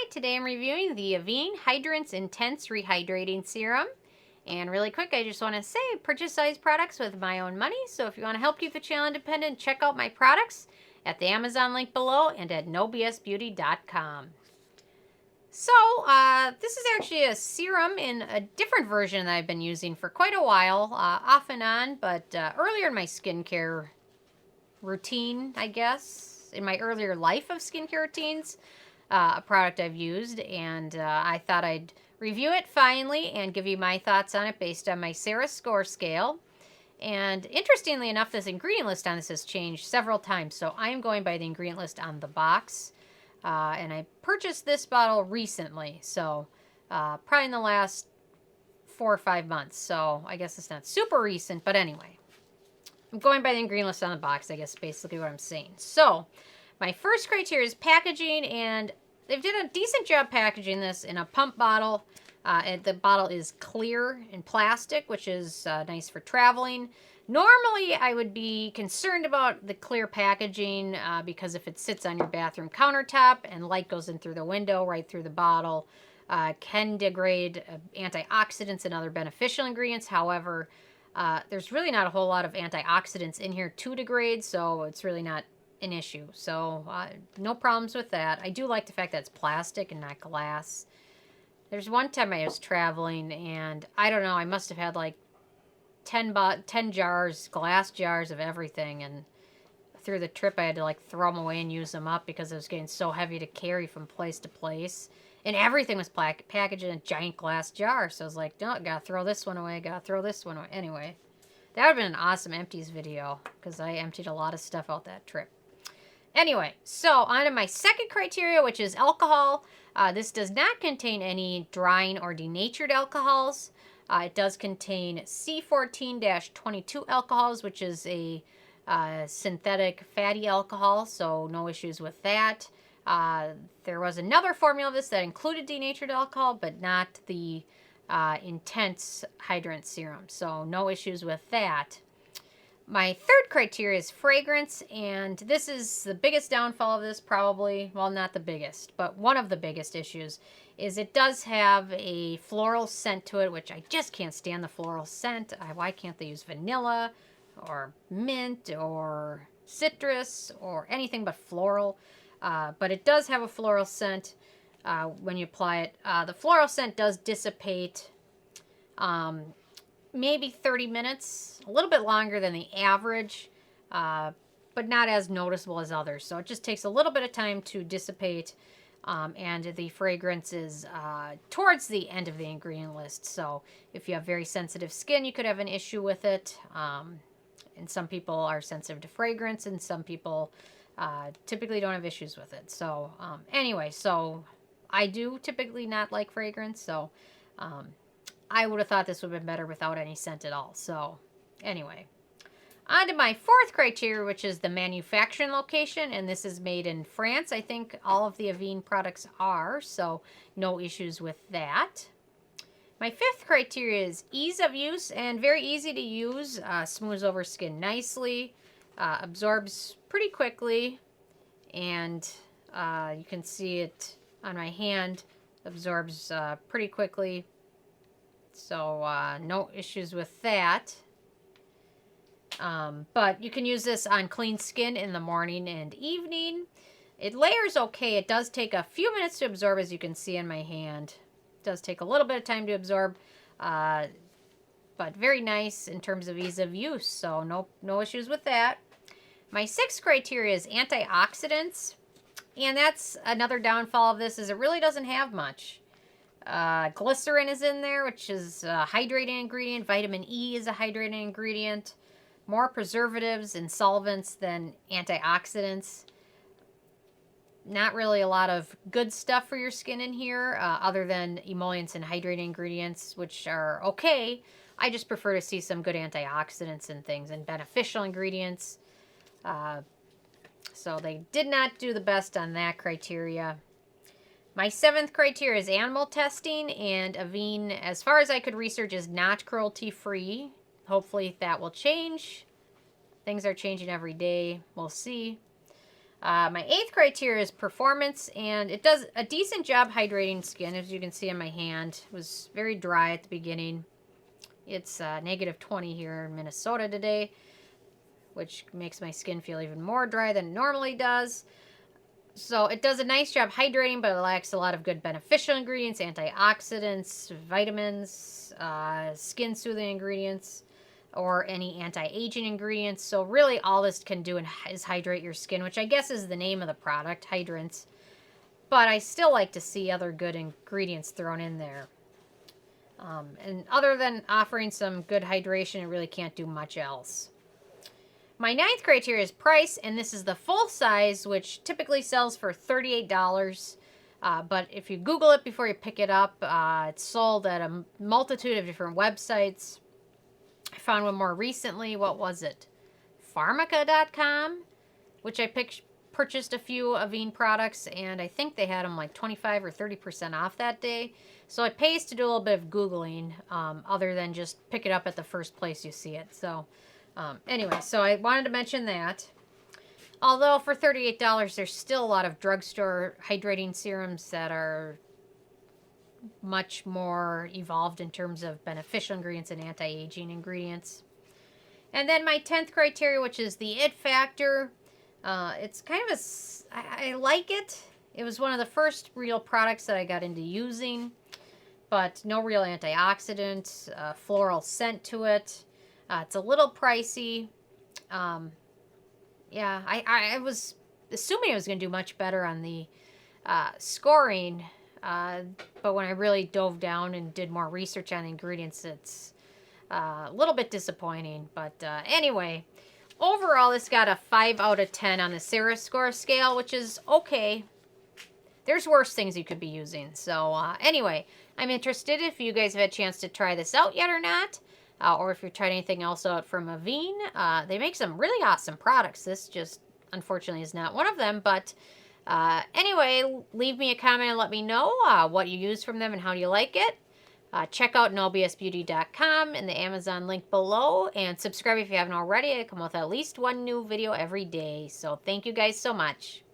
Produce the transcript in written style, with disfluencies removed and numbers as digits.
Hi, today I'm reviewing the Avene Hydrance Intense Rehydrating Serum. And really quick, I just want to say, I purchase these products with my own money, so if you want to help keep the channel independent, check out my products at the Amazon link below and at nobsbeauty.com. So, this is actually a serum in a different version that I've been using for quite a while, off and on, but earlier in my skincare routine, I guess, in my earlier life of skincare routines, a product I've used, and I thought I'd review it finally and give you my thoughts on it based on my Sarah score scale. And interestingly enough, this ingredient list on this has changed several times, so I'm going by the ingredient list on the box. And I purchased this bottle recently, so probably in the last 4 or 5 months, so I guess it's not super recent, but anyway. I'm going by the ingredient list on the box, I guess, basically what I'm saying. So, my first criteria is packaging, and they've did a decent job packaging this in a pump bottle. And the bottle is clear and plastic, which is nice for traveling. Normally, I would be concerned about the clear packaging because if it sits on your bathroom countertop and light goes in through the window, right through the bottle, can degrade antioxidants and other beneficial ingredients. However, there's really not a whole lot of antioxidants in here to degrade, so it's really not an issue. So no problems with that. I do like the fact that it's plastic and not glass. There's one time I was traveling, and I don't know, I must have had like 10 jars, glass jars of everything, and through the trip I had to like throw them away and use them up because it was getting so heavy to carry from place to place. And everything was packaged in a giant glass jar, so I was like, no, gotta throw this one away, gotta throw this one away. Anyway, that would have been an awesome empties video, because I emptied a lot of stuff out that trip. Anyway, so on to my second criteria, which is alcohol. This does not contain any drying or denatured alcohols. It does contain C14-22 alcohols, which is a synthetic fatty alcohol, so no issues with that. There was another formula of this that included denatured alcohol, but not the intense hydrant serum, so no issues with that. My third criteria is fragrance, and this is the biggest downfall of this, probably. Well, not the biggest, but one of the biggest issues is it does have a floral scent to it, which I just can't stand the floral scent. Why can't they use vanilla or mint or citrus or anything but floral? But it does have a floral scent when you apply it. The floral scent does dissipate maybe 30 minutes, a little bit longer than the average, but not as noticeable as others. So it just takes a little bit of time to dissipate, and the fragrance is towards the end of the ingredient list. So if you have very sensitive skin, you could have an issue with it. And some people are sensitive to fragrance, and some people typically don't have issues with it. So anyway, so I do typically not like fragrance, so I would have thought this would have been better without any scent at all. So, anyway. On to my fourth criteria, which is the manufacturing location. And this is made in France. I think all of the Avene products are, so no issues with that. My fifth criteria is ease of use, and very easy to use. Smooths over skin nicely. Absorbs pretty quickly. And you can see it on my hand. Absorbs pretty quickly. So, no issues with that. But you can use this on clean skin in the morning and evening. It layers okay. It does take a few minutes to absorb, as you can see in my hand. It does take a little bit of time to absorb, but very nice in terms of ease of use. So, no issues with that. My sixth criteria is antioxidants. And that's another downfall of this, is it really doesn't have much. Glycerin is in there, which is a hydrating ingredient. Vitamin E is a hydrating ingredient. More preservatives and solvents than antioxidants. Not really a lot of good stuff for your skin in here, other than emollients and hydrating ingredients, which are okay. I just prefer to see some good antioxidants and things and beneficial ingredients. So they did not do the best on that criteria. My seventh criteria is animal testing, and Avene, as far as I could research, is not cruelty-free. Hopefully that will change. Things are changing every day. We'll see. My 8th criteria is performance, and it does a decent job hydrating skin. As you can see on my hand, it was very dry at the beginning. It's -20 here in Minnesota today, which makes my skin feel even more dry than it normally does. So it does a nice job hydrating, but it lacks a lot of good beneficial ingredients, antioxidants, vitamins, skin soothing ingredients, or any anti-aging ingredients. So really all this can do is hydrate your skin, which I guess is the name of the product, Hydrance. But I still like to see other good ingredients thrown in there. And other than offering some good hydration, it really can't do much else. My 9th criteria is price, and this is the full size, which typically sells for $38. But if you Google it before you pick it up, it's sold at a multitude of different websites. I found one more recently. What was it? Pharmaca.com, which I purchased a few Avene products, and I think they had them like 25 or 30% off that day. So it pays to do a little bit of Googling, other than just pick it up at the first place you see it. So anyway, so I wanted to mention that. Although for $38, there's still a lot of drugstore hydrating serums that are much more evolved in terms of beneficial ingredients and anti-aging ingredients. And then my 10th criteria, which is the it factor. It's kind of I like it. It was one of the first real products that I got into using, but no real antioxidant, floral scent to it. It's a little pricey. Yeah, I was assuming it was going to do much better on the scoring, but when I really dove down and did more research on the ingredients, it's a little bit disappointing. But anyway, overall, this got a 5 out of 10 on the Sarah score scale, which is okay. There's worse things you could be using. So anyway, I'm interested if you guys have had a chance to try this out yet or not. Or if you've tried anything else out from Avene. They make some really awesome products. This just, unfortunately, is not one of them. But anyway, leave me a comment and let me know what you use from them and how you like it. Check out nobsbeauty.com and the Amazon link below. And subscribe if you haven't already. I come with at least one new video every day. So thank you guys so much.